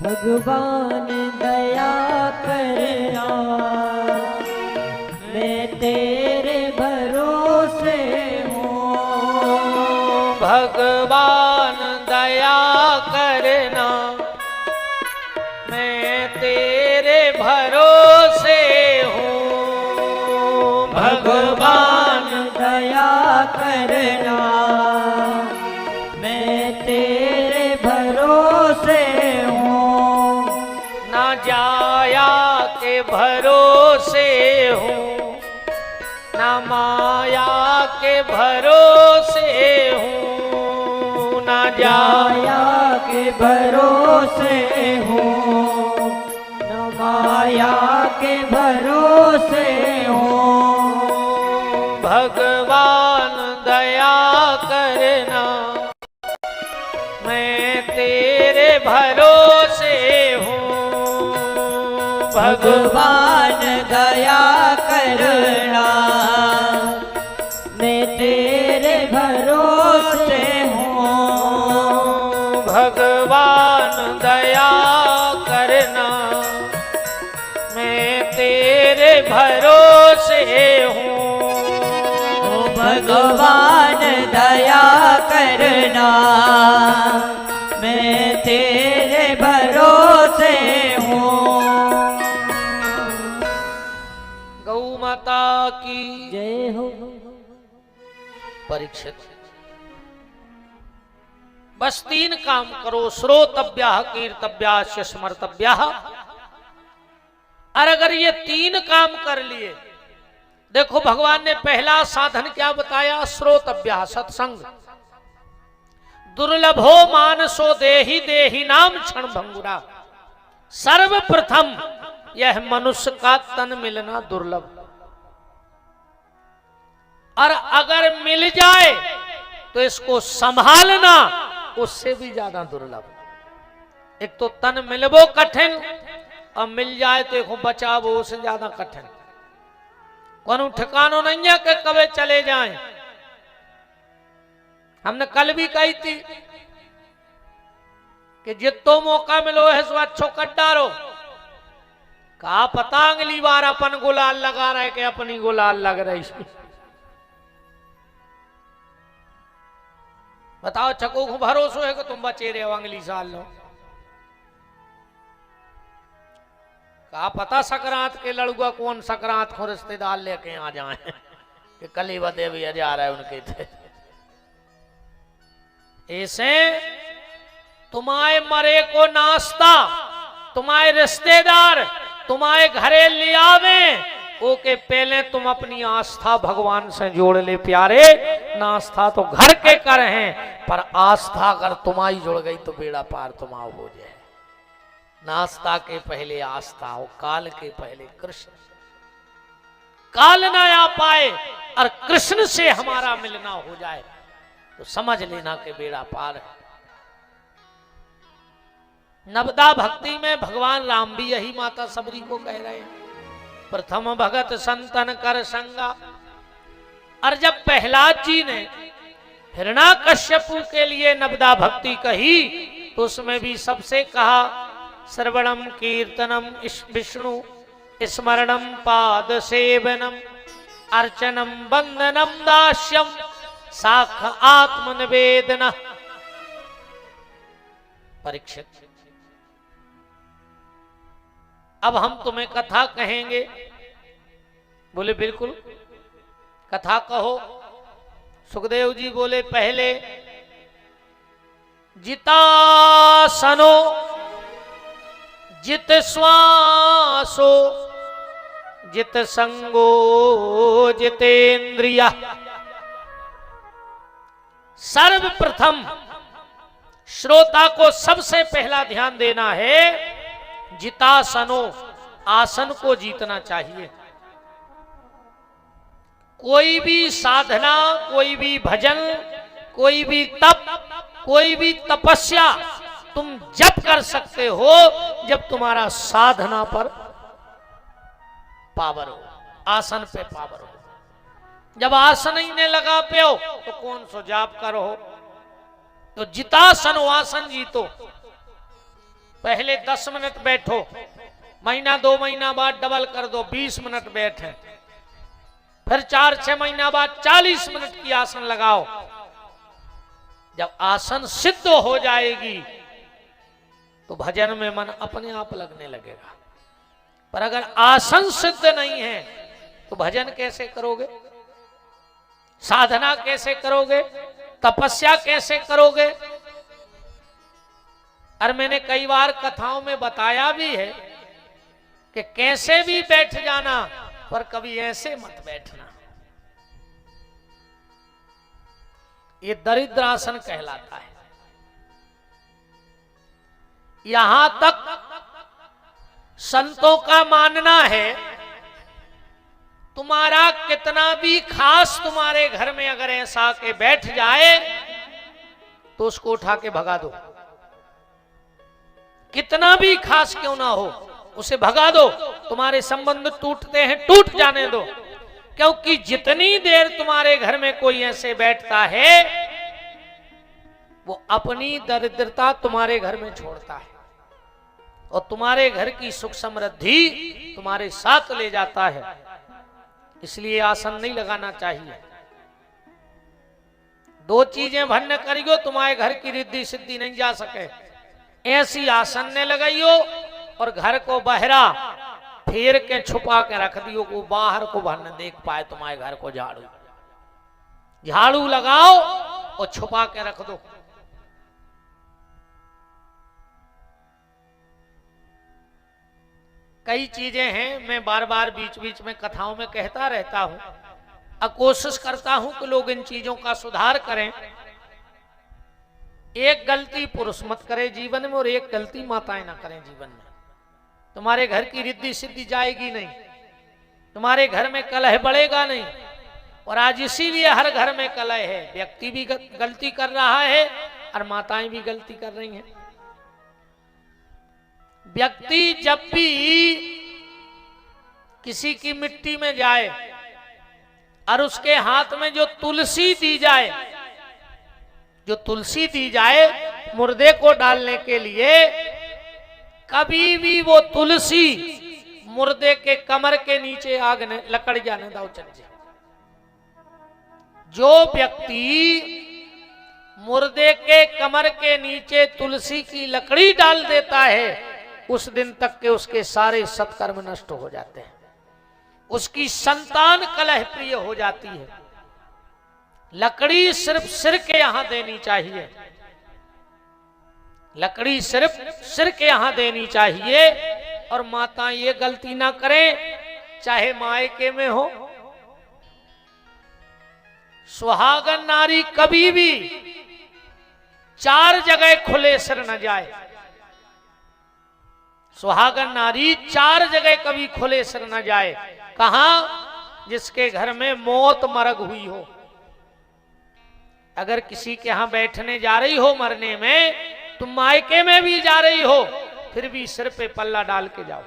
भगवान दया करना, मैं तेरे भरोसे हूँ। भगवान दया करना, मैं तेरे भरोसे हूँ। भगवान दया करना, मैं तेरे भरोसे हूँ। ना जाया के भरोसे हूँ, ना माया के भरोसे हूँ। ना जाया के भरोसे हूँ, न माया के भरोसे हूँ। भगवान दया करना, मैं तेरे भरोसे हूँ। भगवान दया करना, मैं तेरे भरोसे हूँ। भगवान दया करना, मैं तेरे भरोसे हूँ। भगवान दया करना, मैं तेरे भरोसे हूँ। गौ माता की जय हो। परीक्षित, बस 3 काम करो। श्रोतव्या कीर्तव्या स्मर्तव्या। और अगर ये 3 काम कर लिए, देखो भगवान ने पहला साधन क्या बताया? श्रोतव्या, सत्संग। दुर्लभो मानसो देहि देहि नाम क्षण भंगुरा। सर्वप्रथम यह मनुष्य का तन मिलना दुर्लभ, और अगर मिल जाए तो इसको संभालना उससे भी ज्यादा दुर्लभ। एक तो तन मिलबो कठिन, और मिल जाए तो देखो बचावो उससे ज्यादा कठिन। कौन ठिकानो नहीं है कि कभी चले जाएं। हमने कल भी कही थी कि जितो मौका मिलो है सो अच्छो कट डारो। कहा पता अगली बार अपन गुलाल लगा रहे कि अपनी गुलाल लग रही। बताओ चको को भरोसा है कि तुम बचे रहे हो अगली साल लो। कहा पता सकरात के लड़ुआ कौन सकरात को रिश्तेदार लेके आ जाए कि कली बदे भी जा रहे उनके थे। ऐसे तुम्हारे मरे को नाश्ता तुम्हारे रिश्तेदार तुम्हारे घरे ले आवे, ओके पहले तुम अपनी आस्था भगवान से जोड़ ले प्यारे। नास्ता तो घर के कर हैं, पर आस्था अगर तुम्हारी जुड़ गई तो बेड़ा पार तुम्हारा हो जाए। नास्ता के पहले आस्था हो, काल के पहले कृष्ण। काल ना आ पाए और कृष्ण से हमारा मिलना हो जाए तो समझ लेना कि बेड़ा पार है। नवदा भक्ति में भगवान राम भी यही माता सबरी को कह रहे हैं, प्रथम भगत संतन कर संगा। और जब प्रहलाद जी ने हिरण्याकश्यपु के लिए नवदा भक्ति कही तो उसमें भी सबसे कहा श्रवणम कीर्तनम विष्णु स्मरणम पाद सेवनम अर्चनम वंदनम दास्यम साख आत्मनिवेदन। परीक्षित, अब हम तुम्हें कथा कहेंगे। बोले बिल्कुल कथा कहो। सुखदेव जी बोले पहले जितासनो जित श्वासो जित संगो जितेंद्रिया। सर्वप्रथम श्रोता को सबसे पहला ध्यान देना है जितासनो, आसन को जीतना चाहिए। कोई भी साधना, कोई भी भजन, कोई भी तप, कोई भी तपस्या तुम जब कर सकते हो जब तुम्हारा साधना पर पावर हो, आसन पे पावर हो। जब आसन ही ने लगा पे हो तो कौन सो जाप करो। तो जितासन आसन जीतो। पहले 10 मिनट बैठो, महीना 2 महीना बाद डबल कर दो, 20 मिनट बैठे, फिर 4-6 महीना बाद 40 मिनट की आसन लगाओ। जब आसन सिद्ध हो जाएगी तो भजन में मन अपने आप लगने लगेगा। पर अगर आसन सिद्ध नहीं है तो भजन कैसे करोगे, साधना कैसे करोगे, तपस्या कैसे करोगे। और मैंने कई बार कथाओं में बताया भी है कि कैसे भी बैठ जाना, पर कभी ऐसे मत बैठना। ये दरिद्र आसन कहलाता है। यहां तक संतों का मानना है, तुम्हारा कितना भी खास तुम्हारे घर में अगर ऐसा के बैठ जाए तो उसको उठा के भगा दो। कितना भी खास क्यों ना हो उसे भगा दो। तुम्हारे संबंध टूटते हैं, टूट जाने दो। क्योंकि जितनी देर तुम्हारे घर में कोई ऐसे बैठता है वो अपनी दरिद्रता तुम्हारे घर में छोड़ता है और तुम्हारे घर की सुख समृद्धि तुम्हारे साथ ले जाता है। इसलिए आसन नहीं लगाना चाहिए। 2 चीजें भन्न करियो, तुम्हारे घर की रिद्धि सिद्धि नहीं जा सके। ऐसी आसन ने लगाइयो और घर को बहरा फेर के छुपा के रख दियो को बाहर को भर न देख पाए तुम्हारे घर को। झाड़ू लगाओ और छुपा के रख दो। कई चीजें हैं, मैं बार बार बीच बीच में कथाओं में कहता रहता हूं। अब कोशिश करता हूं कि लोग इन चीजों का सुधार करें। एक गलती पुरुष मत करे जीवन में और एक गलती माताएं ना करें जीवन में। तुम्हारे घर की रिद्धि सिद्धि जाएगी नहीं, तुम्हारे घर में कलह बढ़ेगा नहीं। और आज इसीलिए हर घर में कलह है। व्यक्ति भी गलती कर रहा है और माताएं भी गलती कर रही हैं। व्यक्ति जब भी किसी की मिट्टी में जाए और उसके हाथ में जो तुलसी दी जाए, जो तुलसी दी जाए मुर्दे को डालने के लिए, कभी भी वो तुलसी मुर्दे के कमर के नीचे आग ने लकड़ जाने दाव चल जाए। जो व्यक्ति मुर्दे के कमर के नीचे तुलसी की लकड़ी डाल देता है उस दिन तक के उसके सारे सत्कर्म नष्ट हो जाते हैं। उसकी संतान कलह प्रिय हो जाती है। लकड़ी सिर्फ सिर के यहां देनी चाहिए, लकड़ी सिर्फ सिर के यहां देनी चाहिए। और माता ये गलती ना करें, चाहे मायके में हो। सुहागन नारी कभी भी 4 जगह खुले सिर न जाए। सुहागन नारी 4 जगह कभी खुले सिर न जाए। कहां? जिसके घर में मौत मरग हुई हो। अगर किसी के यहां बैठने जा रही हो मरने में, तुम मायके में भी जा रही हो, फिर भी सिर पे पल्ला डाल के जाओ,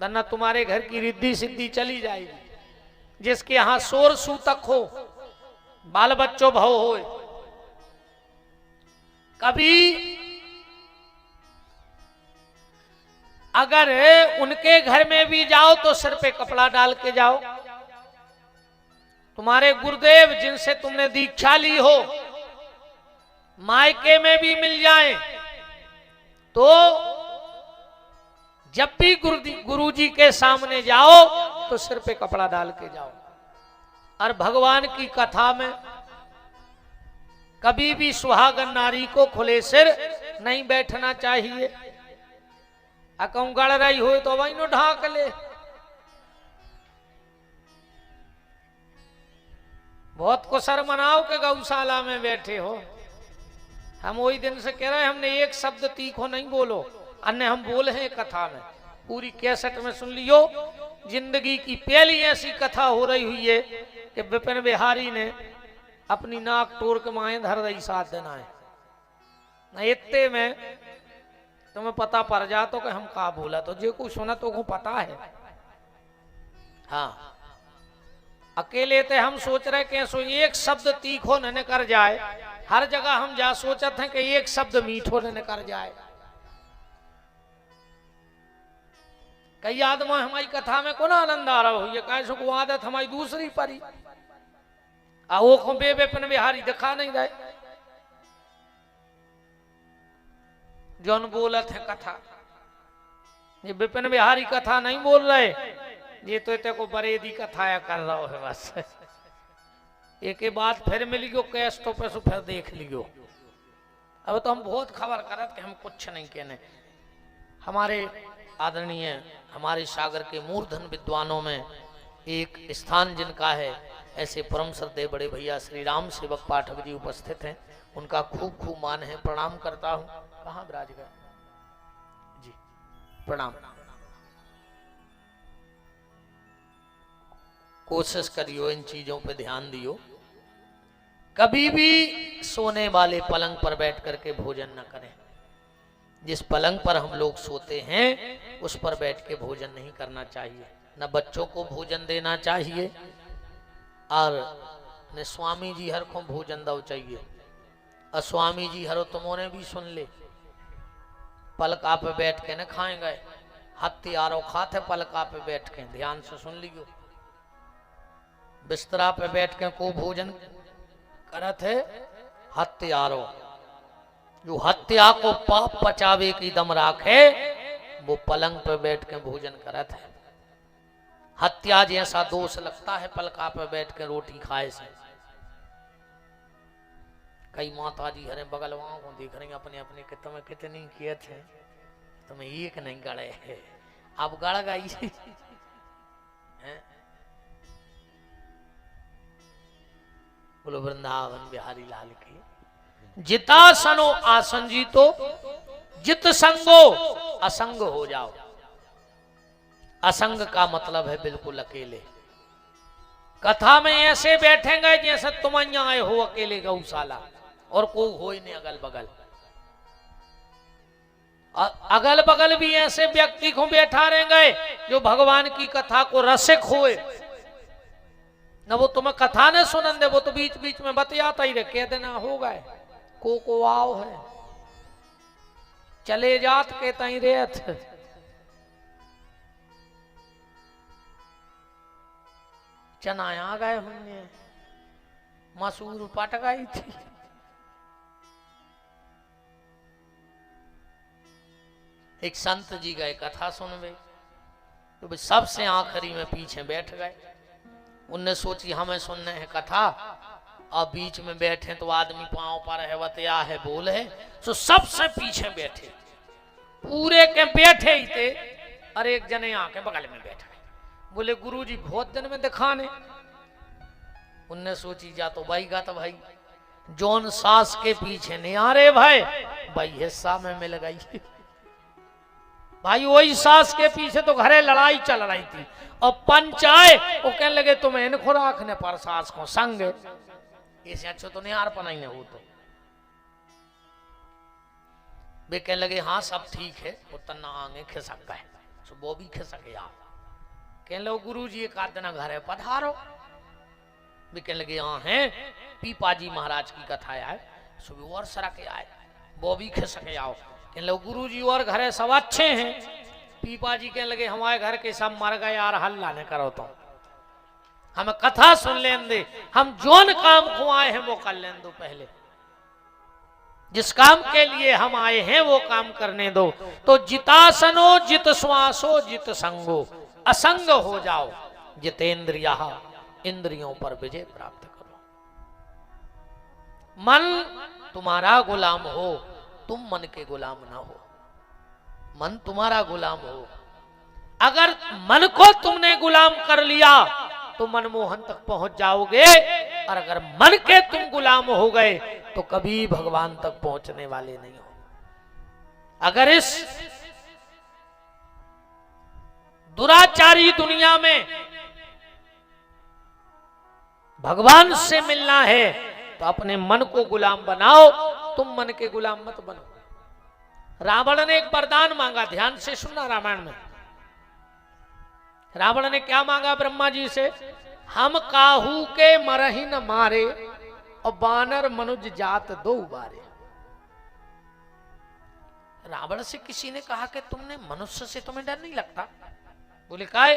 वरना तुम्हारे घर की रिद्धि सिद्धि चली जाएगी। जिसके यहां शोर सूतक हो, बाल बच्चों भव हो, कभी अगर उनके घर में भी जाओ तो सिर पे कपड़ा डाल के जाओ। तुम्हारे गुरुदेव जिनसे तुमने दीक्षा ली हो मायके में भी मिल जाए तो जब भी गुरुजी के सामने जाओ तो सिर पे कपड़ा डाल के जाओ। और भगवान की कथा में कभी भी सुहागन नारी को खुले सिर नहीं बैठना चाहिए। अकऊ गड़ रही हो तो वही नो ढाक ले। बहुत को सर मनाओ के गौशाला में बैठे हो। हम वही दिन से कह रहे हैं, हमने एक शब्द तीखो नहीं बोलो, अन्य हम बोले हैं कथा में। पूरी कैसेट में सुन लियो। जिंदगी की पहली ऐसी कथा हो रही हुई है कि विपिन बिहारी ने अपनी नाक तोड़ के माए धर रही 7 दिन आए। इतने में तुम्हें पता पड़ जा तो कि हम का बोला, तो जो कुछ सुना तो को पता है। हाँ, अकेले थे हम सोच रहे कि सो एक शब्द तीखो न कर जाए, हर जगह हम जा सोचते हैं कि एक शब्द मीठो न कर जाए। कई आदमी हमारी कथा में को ना आनंद आ रहा हो, ये कहे सो आदत हमारी दूसरी परी आ वो को बेबेपन बिहारी दिखा नहीं रहे। जौन बोलत है कथा, ये विपिन बिहारी कथा नहीं बोल रहे, ये तो इतने को बरेदी कथाया कर रहा है बस। एक बात फिर मिल गयो कैश तो पैसो फिर देख लियो। अब तो हम बहुत खबर करत कि हम कुछ नहीं कहने। हमारे आदरणीय हमारे सागर के मूर्धन विद्वानों में एक स्थान जिनका है, ऐसे परम श्रद्धेय बड़े भैया श्री राम सेवक पाठक जी उपस्थित हैं, उनका खूब खूब मान है, प्रणाम करता हूं। कहाँ विराज गए जी, प्रणाम। कोशिश करियो इन चीजों पे ध्यान दियो। कभी भी सोने वाले पलंग पर बैठ करके भोजन न करें। जिस पलंग पर हम लोग सोते हैं उस पर बैठ के भोजन नहीं करना चाहिए। न बच्चों को भोजन देना चाहिए और न स्वामी जी हर को भोजन दो चाहिए। और स्वामी जी हरो तुमने भी सुन ले, पलका पे बैठ के न खाएंगे, हथियारों खाते पलका पे बैठ के, ध्यान से सुन लियो। बिस्तरा पे बैठ के को भोजन करत है हत्यारों, जो हत्या को पाप पचावे की दम राखे वो पलंग पे बैठ के भोजन करत है। हत्या जैसा दोष लगता है पलका पे बैठ के रोटी खाए से। कई माता जी हरे बगल वहां को देख रही अपने अपने कि तुम्हें कितनी कियत है, तुम्हें एक नहीं गड़े है, अब गड़ गई है। बोलो वृंदावन बिहारी लाल की। जितासनो आसन जी तो जित संगो असंग हो जाओ। असंग का मतलब है बिल्कुल अकेले। कथा में ऐसे बैठेंगे जैसे तुम यहाँ आए हो अकेले गौशाला और कोई हो ही नहीं अगल बगल। अगल बगल भी ऐसे व्यक्ति को बैठा रहेंगे जो भगवान की कथा को रसिक होए। न वो तुम्हें कथा ने सुनन दे, वो तो बीच बीच में बतियाता ही रहे, कह देना हो गए को आओ है चले जात के तई रेत। चना आ गए हमने, मसूर पट गई थी। एक संत जी गए कथा सुनवे, तो सबसे आखिरी में पीछे बैठ गए। उनने सोची हमें सुनने है कथा, और बीच में बैठे तो आदमी पांव पर है, वतिया है, बोल है, तो सबसे पीछे बैठे। पूरे के बैठे ही थे और एक जने आके बगल में बैठ गए। बोले गुरुजी बहुत दिन में दिखाने। उनने सोची जा तो भाई गा तो भाई जौन सास के पीछे नहीं आ रहे भाई, भाई हिस्सा में मिल गई। भाई वही सास के पीछे तो घरे लड़ाई चल रही थी और पंच आए, वो कहने लगे तुम्हें इन खुराक ने पर सास को संग, इसे अच्छो तो नहीं हार पना ही हो। तो वे कहने लगे हाँ सब ठीक है, वो तन्ना आगे खिसक गए, तो वो भी खिसक गया। कहने लगे गुरु जी एक आध दिन घर है पधारो। वे कहने लगे हाँ है, पीपा जी महाराज की कथा आए, सुबह और सरक आए, वो भी खिसक आओ। कहने लगे गुरु जी और घरे सब अच्छे हैं। पीपा जी कहने लगे हमारे घर के सब मर गए यार, हल्ला न करो तो हमें कथा सुन लें दे, हम जोन काम को आए हैं वो कर लें दो, पहले जिस काम के लिए हम आए हैं वो काम करने दो। तो जितासनो जित श्वासो जित संगो, असंग हो जाओ, जितेंद्रिया इंद्रियों पर विजय प्राप्त करो। मन तुम्हारा गुलाम हो, तुम मन के गुलाम ना हो। मन तुम्हारा गुलाम हो, अगर मन को तुमने गुलाम कर लिया तो मनमोहन तक पहुंच जाओगे, और अगर मन के तुम गुलाम हो गए तो कभी भगवान तक पहुंचने वाले नहीं हो। अगर इस दुराचारी दुनिया में भगवान से मिलना है तो अपने मन को गुलाम बनाओ, तुम मन के गुलाम मत बनो। रावण ने एक वरदान मांगा, ध्यान से सुनना रामायण में। रावण ने क्या मांगा ब्रह्मा जी से? हम काहू के मरही न मारे और बानर मनुज जात दो बारे। रावण से किसी ने कहा कि तुमने मनुष्य से तुम्हें डर नहीं लगता? बोले काहे?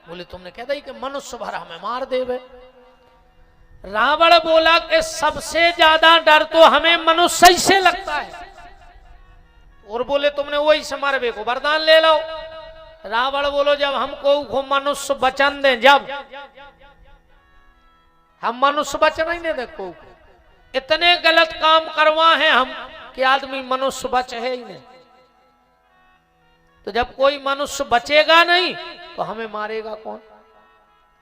बोले तुमने कह दी कि मनुष्य भर हमें मार देवे। रावण बोला कि सबसे ज्यादा डर तो हमें मनुष्य ही से लगता है। और बोले तुमने वही से मारवे को वरदान ले लो। रावण बोलो जब हमको मनुष्य वचन दे, जब हम मनुष्य वचन ही नहीं देखो, इतने गलत काम करवा है हम कि आदमी मनुष्य बचे है ही नहीं। तो जब कोई मनुष्य बचेगा नहीं तो हमें मारेगा कौन?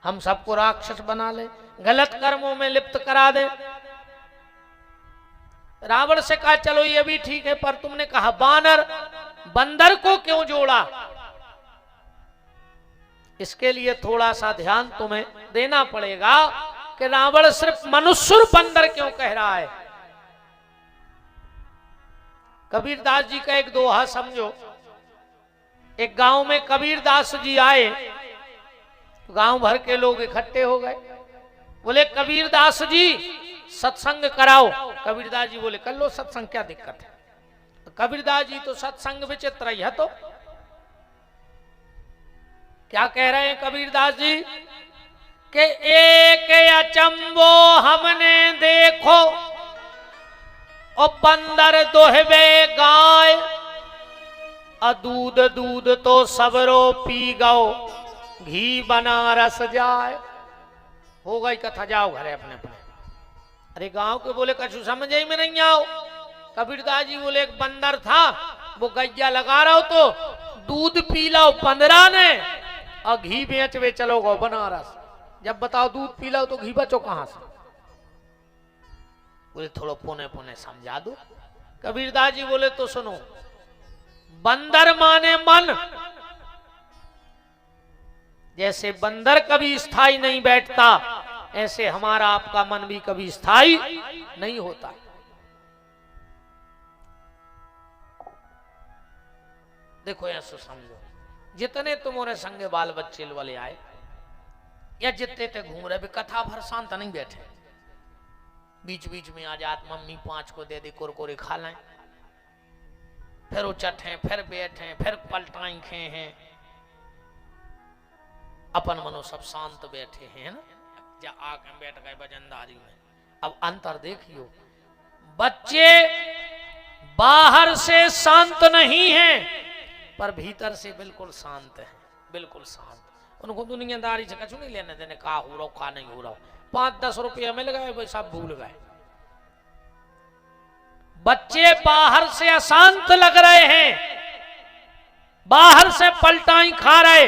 हम सबको राक्षस बना ले, गलत कर्मों में लिप्त करा दे। रावण से कहा चलो ये भी ठीक है, पर तुमने कहा बानर, बंदर को क्यों जोड़ा? इसके लिए थोड़ा सा ध्यान तुम्हें देना पड़ेगा कि रावण सिर्फ मनुष्य और बंदर क्यों कह रहा है। कबीरदास जी का एक दोहा समझो। एक गांव में कबीरदास जी आए, गांव भर के लोग इकट्ठे हो गए। बोले कबीरदास जी सत्संग कराओ। कबीरदास जी बोले कर लो सत्संग, क्या दिक्कत है? तो कबीरदास जी तो सत्संग विचित्र ही है। तो क्या कह रहे हैं कबीरदास जी कि एक अचंबो हमने देखो और बंदर दोहबे गाय, दूध दूध तो सबरो पी गओ, घी बनारस जाए। हो गई कथा, जाओ घरे अपने अपने। अरे गांव के बोले कछु समझ ही में नहीं आओ। कबीरदास जी बोले एक बंदर था, वो गैया लगा रहा हो तो दूध पी लो 15 ने और घी बेच वे चलो गो बनारस। जब बताओ दूध पी लो तो घी बचो कहां से? बोले थोड़ा पुने पुने समझा दो। कबीरदास जी बोले तो सुनो, बंदर माने मन। जैसे बंदर कभी स्थायी नहीं बैठता, ऐसे हमारा आपका मन भी कभी स्थायी नहीं होता। देखो ऐसा समझो, जितने तुम्हारे संगे बाल बच्चे वाले आए या जितने ते घूम रहे, कथा भर शांत नहीं बैठे। बीच बीच में आ जात मम्मी 5 को दे दे कुरकुरे खा लें, फिर उचटे, फिर बैठे, फिर पलटाई खे हैं। अपन मनो सब शांत बैठे हैं ना, जा आके बैठ गए वजनदारी में। अब अंतर देखियो, बच्चे बाहर से शांत नहीं हैं पर भीतर से बिल्कुल शांत है, बिल्कुल शांत। उनको दुनियादारी से कुछ नहीं लेने देने, का हो रहा का नहीं हो रहा। 5-10 रुपया मिल गए वो सब भूल गए। बच्चे बाहर से अशांत लग रहे हैं, बाहर से पलटाई खा रहे,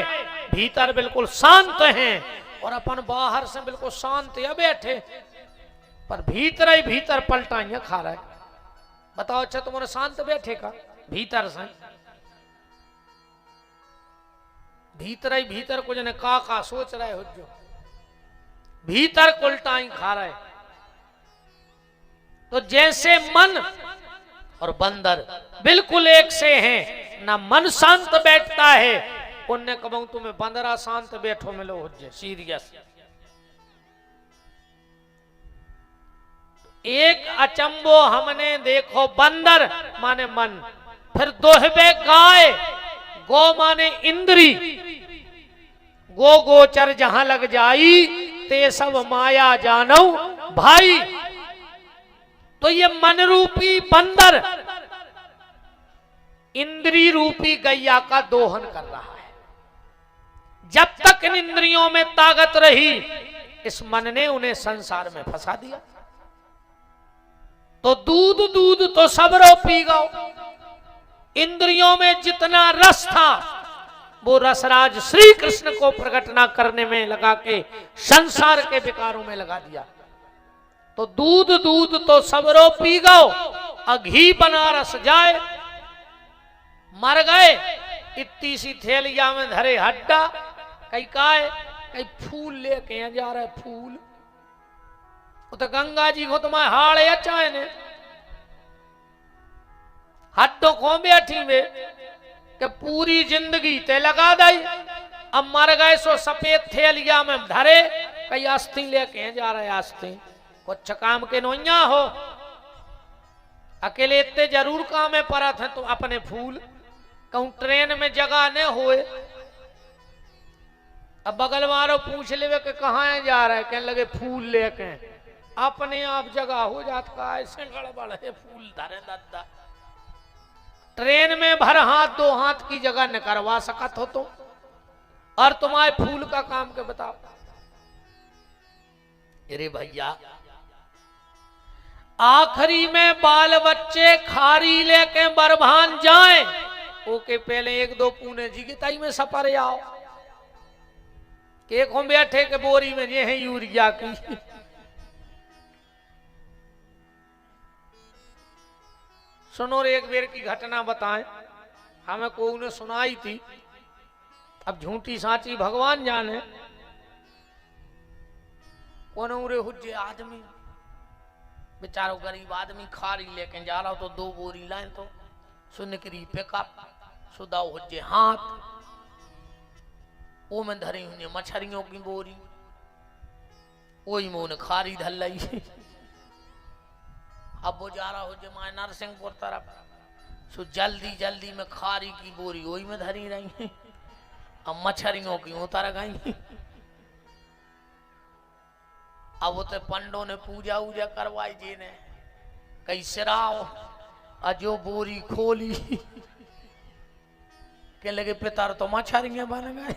भीतर बिल्कुल शांत हैं। और अपन बाहर से बिल्कुल शांत या बैठे पर भीतर ही भीतर पलटाइयां खा रहे। बताओ अच्छा तुम्हारे शांत बैठे का? भीतर से भीतर ही भीतर कुछ ने का सोच रहे हो, जो भीतर उल्टाई खा रहे। तो जैसे मन और बंदर बिल्कुल एक से हैं, ना मन शांत बैठता है, उनने कहूं तुम्हें बंदरा शांत बैठो मिलो हो जाए सीरियस। एक अचंबो हमने देखो, बंदर माने मन, फिर दोहबे गाय, गो माने इंद्री, गो गोचर जहां लग जाई ते सब माया जानो भाई। तो ये मन रूपी बंदर इंद्री रूपी गैया का दोहन कर रहा है। जब तक इन इंद्रियों में ताकत रही, इस मन ने उन्हें संसार में फंसा दिया। तो दूध दूध तो सबरो पी गओ। इंद्रियों में जितना रस था वो रसराज श्री कृष्ण को प्रकट न करने में लगा के संसार के विकारों में लगा दिया। तो दूध दूध तो सबरो पी गओ, घी बनारस जाए। मर गए इतनी सी थैलिया में धरे हड्डा, कई काय कई फूल लेके जा रहे फूल। वो तो गंगा जी को तुम्हारे हाड़े अच्छा ने हड्डों को बैठी वे कि पूरी जिंदगी ते लगा दई अब मर गए सो सफेद थैलिया में धरे, कई अस्थि लेके जा रहे अस्थि, कुछ काम के नोइया हो, अकेले इतने जरूर काम है परत है तो अपने फूल कहूं ट्रेन में जगह न होए। अब बगल वालों पूछ ले कि कहाँ जा रहे, कहने लगे फूल लेके, अपने आप जगह हो जाता, ऐसे गड़बड़ है फूल धरे दादा। ट्रेन में भर हाथ दो हाथ की जगह न करवा सकत हो तुम, और तुम्हारे फूल का काम के बताओ। अरे भैया आखिरी में बाल बच्चे खारी लेके बरभान जाए, ओके पहले एक दो पुणे जी की ताई में सपर आओ, एक हम बैठे के बोरी में ये है यूरिया की। सुनो एक बेर की घटना बताएं, हमें को ने सुनाई थी, अब झूठी साची भगवान जाने। कौन उरे हुज्जे आदमी बेचारो गरीब आदमी खारी लेके जा रहा हो, तो दो बोरी लाए तो सुनकरी पिकअप सुदा हुज्जे हाथ, वो में धरी हुई मछलियों की बोरी, वही में उन्हें खारी धल ली। अब वो जा रहा हो जमाए नरसिंहपुर तरफ, सो जल्दी जल्दी में खारी की बोरी वही में धरी रही, अब मछलियों की उतर गई। अब वो तो पंडों ने पूजा वूजा करवाई जी ने, कई सिराओ अजो बोरी खोली, के लगे पितर तो मछलियां बन गए।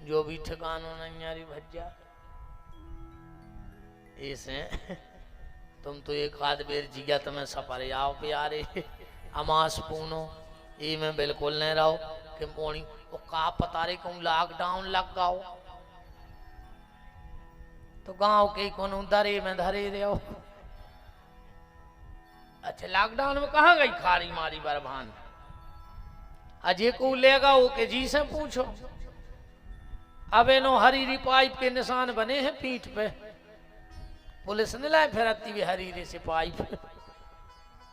जो भी ठिकानों नैयारी भज्जा ऐसे तुम तो एक आध बेर जिया तुम्हें सफर आओ प्यारे, अमास पूनो ये में बिल्कुल नहीं रहो कि पोनी वो का पता रे कहूँ लॉकडाउन लग गाओ तो गांव के कोनो दरे में धरे रहो। अच्छा लॉकडाउन में कहाँ गई खारी मारी बरभान, अजय को लेगा वो के जी से पूछो। अब इनो हरीरी पाइप के निशान बने हैं पीठ पे, पुलिस ने लाए फिरती भी हरीरे से पाइप,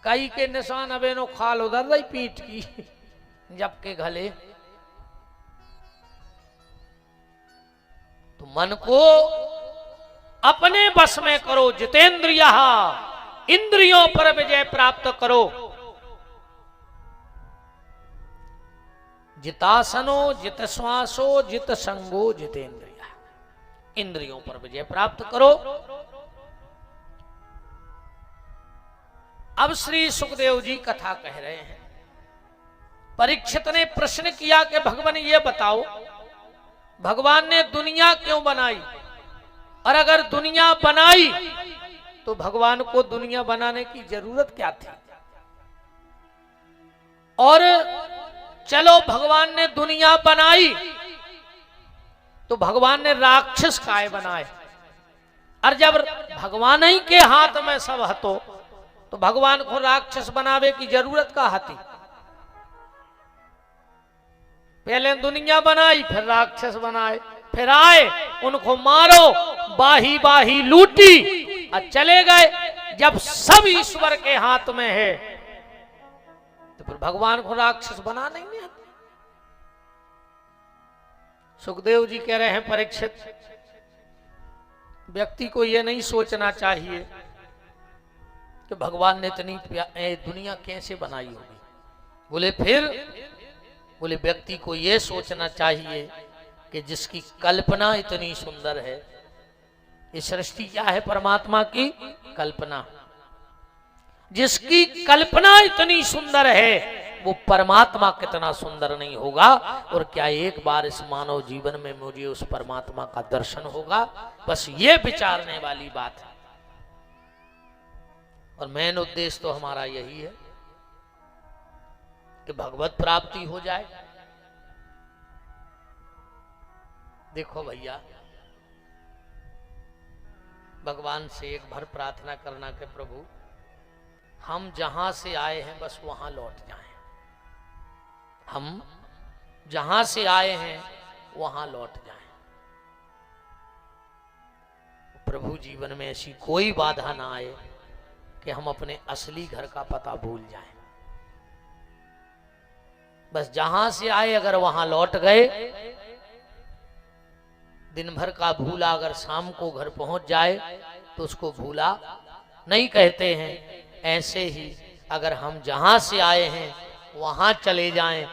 कई के निशान अब इनो खाल उधर रही पीठ की, जबके गले। तो मन को अपने बस में करो, जितेंद्रिया इंद्रियों पर विजय प्राप्त करो। जितासनो जित श्वासो जित संगो जितेंद्रिया, इंद्रियों पर विजय प्राप्त करो। अब श्री सुखदेव जी कथा कह रहे हैं। परीक्षित ने प्रश्न किया कि भगवान ये बताओ, भगवान ने दुनिया क्यों बनाई, और अगर दुनिया बनाई तो भगवान को दुनिया बनाने की जरूरत क्या थी। और चलो भगवान ने दुनिया बनाई तो भगवान ने राक्षस काय बनाए, और जब भगवान ही के हाथ में सब हतो तो भगवान को राक्षस बनावे की जरूरत का हती। पहले दुनिया बनाई फिर राक्षस बनाए, फिर आए उनको मारो, बाही बाही लूटी और चले गए। जब सब ईश्वर के हाथ में है तो फिर भगवान को राक्षस बना नहीं आता। सुखदेव जी कह रहे हैं परीक्षित, व्यक्ति को यह नहीं सोचना चाहिए कि भगवान ने इतनी दुनिया कैसे बनाई होगी। बोले फिर, बोले व्यक्ति को यह सोचना चाहिए कि जिसकी कल्पना इतनी सुंदर है, ये सृष्टि क्या है, परमात्मा की कल्पना, जिसकी कल्पना इतनी सुंदर है वो परमात्मा कितना सुंदर नहीं होगा। और क्या एक बार इस मानव जीवन में मुझे उस परमात्मा का दर्शन होगा, बस ये विचारने वाली बात है। और मेन उद्देश्य तो हमारा यही है कि भगवत प्राप्ति हो जाए। देखो भैया, भगवान से एक भर प्रार्थना करना कि प्रभु हम जहां से आए हैं बस वहां लौट जाएं, हम जहां से आए हैं वहां लौट जाएं। प्रभु जीवन में ऐसी कोई बाधा ना आए कि हम अपने असली घर का पता भूल जाएं। बस जहां से आए अगर वहां लौट गए, दिन भर का भूला अगर शाम को घर पहुंच जाए तो उसको भूला नहीं कहते हैं। ऐसे ही अगर हम जहां से आए हैं वहां चले जाएं